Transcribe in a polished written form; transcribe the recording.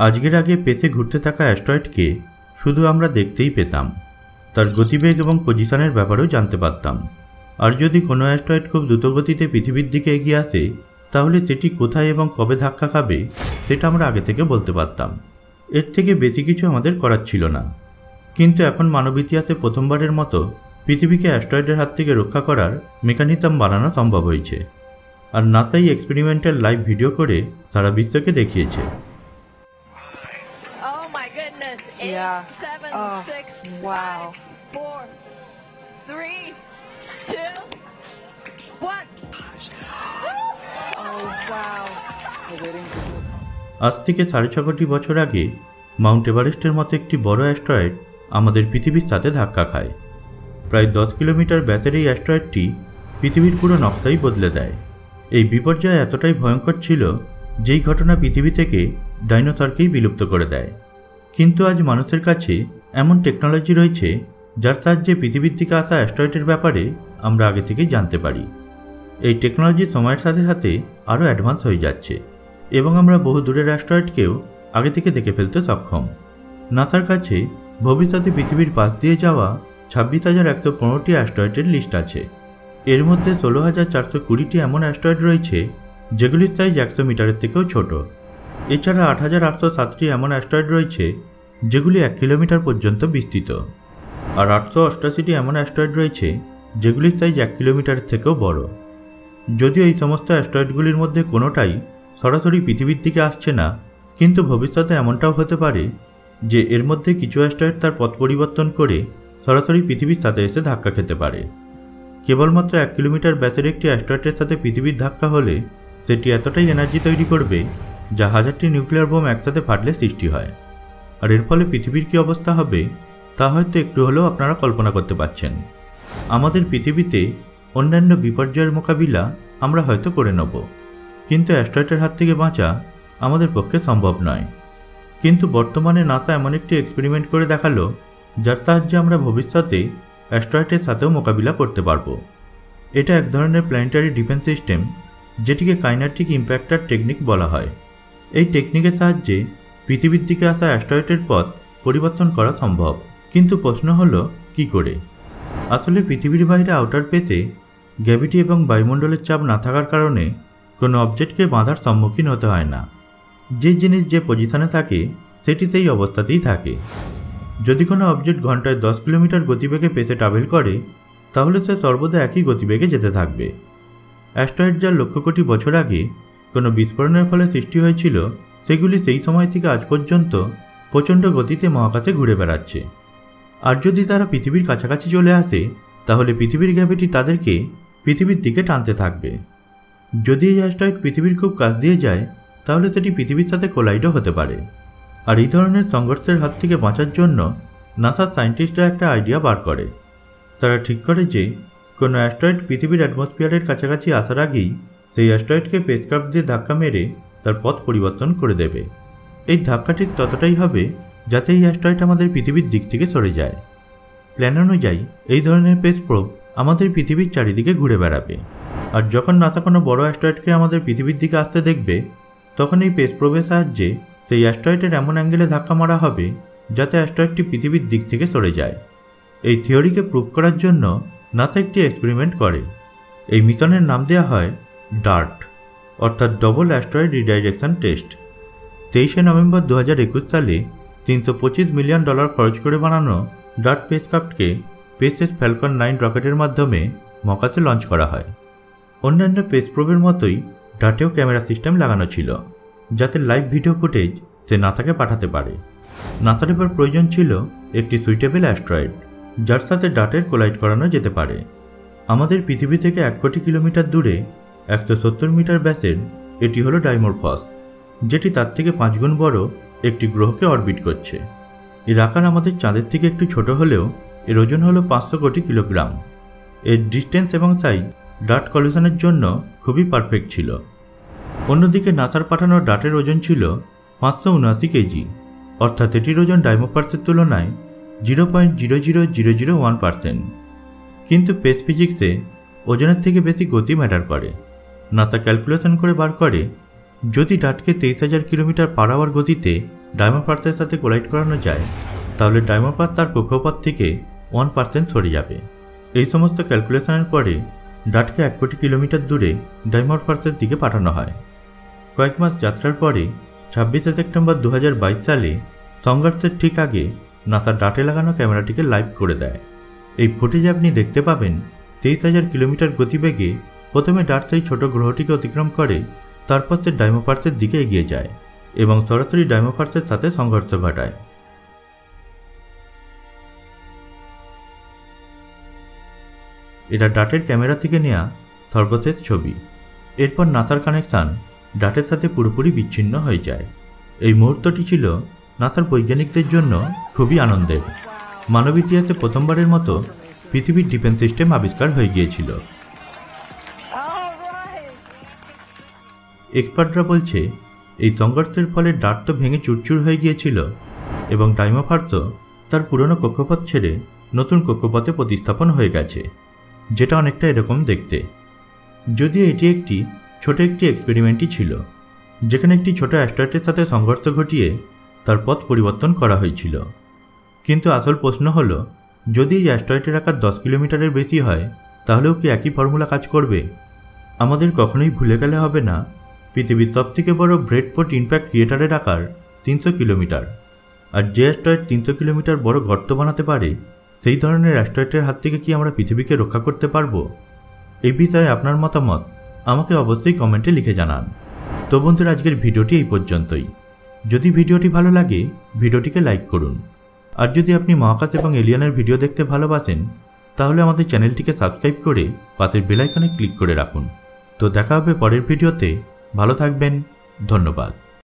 আজকের আগে পেতে ঘুরতে থাকা অ্যাস্ট্রয়েডকে শুধু আমরা দেখতেই পেতাম, তার গতিবেগ এবং পজিশনের ব্যাপারেও জানতে পারতাম। আর যদি কোনো অ্যাস্ট্রয়েড খুব দ্রুতগতিতে পৃথিবীর দিকে এগিয়ে আসে, তাহলে সেটি কোথায় এবং কবে ধাক্কা খাবে সেটা আমরা আগে থেকে বলতে পারতাম। এর থেকে বেশি কিছু আমাদের করার ছিল না। কিন্তু এখন মানব ইতিহাসে প্রথমবারের মতো পৃথিবীকে অ্যাস্ট্রয়েডের হাত থেকে রক্ষা করার মেকানিজম বানানো সম্ভব হয়েছে। আর নাসাই এক্সপেরিমেন্টাল লাইভ ভিডিও করে সারা বিশ্বকে দেখিয়েছে। Yeah. 7, 6, 5, 4, 3, 2, 1. Oh, wow. আজ থেকে 6.5 কোটি বছর আগে মাউন্ট এভারেস্টের মতো একটি বড় অ্যাস্ট্রয়েড আমাদের পৃথিবীর সাথে ধাক্কা খায়। প্রায় 10 কিলোমিটার ব্যাসের এই অ্যাস্ট্রয়েডটি পৃথিবীর পুরো নকশাই বদলে দেয়। এই বিপর্যয় এতটাই ভয়ঙ্কর ছিল যেই ঘটনা পৃথিবী থেকে ডাইনোসরকেই বিলুপ্ত করে দেয়। কিন্তু আজ মানুষের কাছে এমন টেকনোলজি রয়েছে যার সাহায্যে পৃথিবীর দিকে আসা অ্যাস্ট্রয়েডের ব্যাপারে আমরা আগে থেকেই জানতে পারি। এই টেকনোলজি সময়ের সাথে সাথে আরও অ্যাডভান্স হয়ে যাচ্ছে এবং আমরা বহু দূরের অ্যাস্ট্রয়েডকেও আগে থেকে দেখে ফেলতে সক্ষম। নাসার কাছে ভবিষ্যতে পৃথিবীর পাশ দিয়ে যাওয়া 26,115টি অ্যাস্ট্রয়েডের লিস্ট আছে। এর মধ্যে 16,420টি এমন অ্যাস্ট্রয়েড রয়েছে যেগুলির সাইজ 100 মিটারের থেকেও ছোট। এছাড়া 8,807টি এমন অ্যাস্ট্রয়েড রয়েছে যেগুলি 1 কিলোমিটার পর্যন্ত বিস্তৃত, আর 888টি এমন অ্যাস্ট্রয়েড রয়েছে যেগুলির সাইজ 1 কিলোমিটারের থেকেও বড়। যদিও এই সমস্ত অ্যাস্ট্রয়েডগুলির মধ্যে কোনোটাই সরাসরি পৃথিবীর দিকে আসছে না, কিন্তু ভবিষ্যতে এমনটাও হতে পারে যে এর মধ্যে কিছু অ্যাস্ট্রয়েড তার পথ পরিবর্তন করে সরাসরি পৃথিবীর সাথে এসে ধাক্কা খেতে পারে। কেবলমাত্র 1 কিলোমিটার ব্যাসের একটি অ্যাস্ট্রয়েডের সাথে পৃথিবীর ধাক্কা হলে সেটি এতটাই এনার্জি তৈরি করবে যা 1000টি নিউক্লিয়ার বোম একসাথে ফাটলে সৃষ্টি হয়। আর এর ফলে পৃথিবীর কী অবস্থা হবে তা হয়তো একটু হলেও আপনারা কল্পনা করতে পারছেন। আমাদের পৃথিবীতে অন্যান্য বিপর্যয়ের মোকাবিলা আমরা হয়তো করে নেব, কিন্তু অ্যাস্ট্রয়েডের হাত থেকে বাঁচা আমাদের পক্ষে সম্ভব নয়। কিন্তু বর্তমানে নাসা এমন একটি এক্সপেরিমেন্ট করে দেখালো যার সাহায্যে আমরা ভবিষ্যতে অ্যাস্ট্রয়েডের সাথেও মোকাবিলা করতে পারব। এটা এক ধরনের প্ল্যানেটারি ডিফেন্স সিস্টেম, যেটিকে কাইনেটিক ইম্প্যাক্টর টেকনিক বলা হয়। এই টেকনিকের সাহায্যে পৃথিবীর দিকে আসা অ্যাস্ট্রয়েডের পথ পরিবর্তন করা সম্ভব। কিন্তু প্রশ্ন হলো কী করে? আসলে পৃথিবীর বাইরে আউটার স্পেসে গ্র্যাভিটি এবং বায়ুমণ্ডলের চাপ না থাকার কারণে কোনো অবজেক্টকে বাঁধার সম্মুখীন হতে হয় না। যে জিনিস যে পজিশনে থাকে সেটি সেই অবস্থাতেই থাকে। যদি কোনো অবজেক্ট ঘন্টায় 10 কিলোমিটার গতিবেগে পেছে ট্রাভেল করে, তাহলে সে সর্বদা একই গতিবেগে যেতে থাকবে। অ্যাস্ট্রয়েড যার লক্ষ কোটি বছর আগে কোনো বিস্ফোরণের ফলে সৃষ্টি হয়েছিল, সেগুলি সেই সময় থেকে আজ পর্যন্ত প্রচণ্ড গতিতে মহাকাশে ঘুরে বেড়াচ্ছে। আর যদি তারা পৃথিবীর কাছাকাছি চলে আসে, তাহলে পৃথিবীর গ্র্যাভিটি তাদেরকে পৃথিবীর দিকে টানতে থাকবে। যদি এই অ্যাস্ট্রয়েড পৃথিবীর খুব কাছ দিয়ে যায়, তাহলে সেটি পৃথিবীর সাথে কোলাইডও হতে পারে। আর এই ধরনের সংঘর্ষের হাত থেকে বাঁচার জন্য নাসার সায়েন্টিস্টরা একটা আইডিয়া বার করে। তারা ঠিক করে যে কোনো অ্যাস্ট্রয়েড পৃথিবীর অ্যাটমসফিয়ারের কাছাকাছি আসার আগেই সেই অ্যাস্ট্রয়েডকে স্পেসক্রাফট দিয়ে ধাক্কা মেরে তার পথ পরিবর্তন করে দেবে। এই ধাক্কা ঠিক ততটাই হবে যাতে এই অ্যাস্ট্রয়েড আমাদের পৃথিবীর দিক থেকে সরে যায়। প্ল্যান অনুযায়ী এই ধরনের স্পেস প্রোব আমাদের পৃথিবীর চারিদিকে ঘুরে বেড়াবে। আর যখন নাসা কোনো বড় অ্যাস্ট্রয়েডকে আমাদের পৃথিবীর দিকে আসতে দেখবে, তখন এই স্পেস প্রোবের সাহায্যে সেই অ্যাস্ট্রয়েডের এমন অ্যাঙ্গেলে ধাক্কা মারা হবে যাতে অ্যাস্ট্রয়েডটি পৃথিবীর দিক থেকে সরে যায়। এই থিওরিকে প্রুভ করার জন্য নাসা একটি এক্সপেরিমেন্ট করে। এই মিশনের নাম দেওয়া হয় ডার্ট, অর্থাৎ ডবল অ্যাস্ট্রয়েড রিডাইরেকশন টেস্ট। 23শে নভেম্বর 2021 সালে $325 মিলিয়ন খরচ করে বানানো ডার্ট স্পেসক্রাফটকে স্পেসএক্স ফ্যালকন 9 রকেটের মাধ্যমে মহাকাশে লঞ্চ করা হয়। অন্যান্য স্পেস প্রোবের মতোই ডার্টেও ক্যামেরা সিস্টেম লাগানো ছিল, যাতে লাইভ ভিডিও ফুটেজ সে নাসাকে পাঠাতে পারে। নাসার এবার প্রয়োজন ছিল একটি সুইটেবল অ্যাস্ট্রয়েড যার সাথে ডার্টের কোলাইড করানো যেতে পারে। আমাদের পৃথিবী থেকে 1 কোটি কিলোমিটার দূরে 170 মিটার ব্যাসের এটি হলো ডাইমরফস, যেটি তার থেকে 5 গুণ বড় একটি গ্রহকে অরবিট করছে। এর আকার আমাদের চাঁদের থেকে একটু ছোট হলেও এর ওজন হলো 500 কোটি কিলোগ্রাম। এর ডিস্টেন্স এবং সাইজ ডার্ট কলিশনের জন্য খুবই পারফেক্ট ছিল। অন্যদিকে নাসার পাঠানো ডার্টের ওজন ছিল 579 কেজি, অর্থাৎ এটির ওজন ডাইমোফার্সের তুলনায় 0.00001%। কিন্তু স্পেস ফিজিক্সে ওজনের থেকে বেশি গতি ম্যাটার করে। নাসা ক্যালকুলেশন করে বার করে যদি ডার্টকে 23,000 কিলোমিটার পার আওয়ার গতিতে ডায়মোপার্থের সাথে কোলাইড করানো যায়, তাহলে ডায়মোপার্থ তার কক্ষপথ থেকে 1% সরে যাবে। এই সমস্ত ক্যালকুলেশনের পরে ডার্টকে 1 কোটি কিলোমিটার দূরে ডায়মোপার্থের দিকে পাঠানো হয়। কয়েক মাস যাত্রার পরে 26শে সেপ্টেম্বর 2022 সালে সংঘর্ষের ঠিক আগে নাসা ডার্টে লাগানো ক্যামেরাটিকে লাইভ করে দেয়। এই ফুটেজে আপনি দেখতে পাবেন 23,000 কিলোমিটার গতিবেগে প্রথমে ডার্ট সেই ছোট গ্রহটিকে অতিক্রম করে, তারপর সে ডায়মোপার্থের দিকে এগিয়ে যায় এবং সরাসরি ডায়মোপার্থের সাথে সংঘর্ষ ঘটায়। এটা ডার্টের ক্যামেরা থেকে নেওয়া সর্বশেষ ছবি। এরপর নাসার কানেকশান ডার্টের সাথে পুরোপুরি বিচ্ছিন্ন হয়ে যায়। এই মুহূর্তটি ছিল নাসার বৈজ্ঞানিকদের জন্য খুবই আনন্দের। মানব ইতিহাসে প্রথমবারের মতো পৃথিবীর ডিফেন্স সিস্টেম আবিষ্কার হয়ে গিয়েছিল। এক্সপার্টরা বলছে এই সংঘর্ষের ফলে ডার্ট তো ভেঙে চুরচুর হয়ে গিয়েছিল এবং ডায়মোপার্থ তার পুরনো কক্ষপথ ছেড়ে নতুন কক্ষপথে প্রতিস্থাপন হয়ে গেছে, যেটা অনেকটা এরকম দেখতে। যদিও এটি একটি ছোট এক্সপেরিমেন্টই ছিল, যেখানে একটি ছোট অ্যাস্ট্রয়েডের সাথে সংঘর্ষ ঘটিয়ে তার পথ পরিবর্তন করা হয়েছিল। কিন্তু আসল প্রশ্ন হলো, যদি এই অ্যাস্ট্রয়েডের আকার 10 কিলোমিটারের বেশি হয়, তাহলেও কি একই ফর্মুলা কাজ করবে? আমাদের কখনোই ভুলে গেলে হবে না, পৃথিবীর সবথেকে বড় ব্রেডপোর্ট ইম্প্যাক্ট ক্রিয়েটারের আকার 300 কিলোমিটার। আর যে অ্যাস্ট্রয়েড 300 কিলোমিটার বড় গর্ত বানাতে পারে, সেই ধরনের অ্যাস্ট্রয়েডের হাত থেকে কি আমরা পৃথিবীকে রক্ষা করতে পারবো? এই বিষয়ে আপনার মতামত আমাকে অবশ্যই কমেন্টে লিখে জানান। তো বন্ধুরা, আজকের ভিডিওটি এই পর্যন্তই। যদি ভিডিওটি ভালো লাগে, ভিডিওটিকে লাইক করুন। আর যদি আপনি মহাকাশ এবং এলিয়েনের ভিডিও দেখতে ভালোবাসেন, তাহলে আমাদের চ্যানেলটিকে সাবস্ক্রাইব করে পাশের বেল আইকনে ক্লিক করে রাখুন। তো দেখা হবে পরের ভিডিওতে। ভালো থাকবেন। ধন্যবাদ।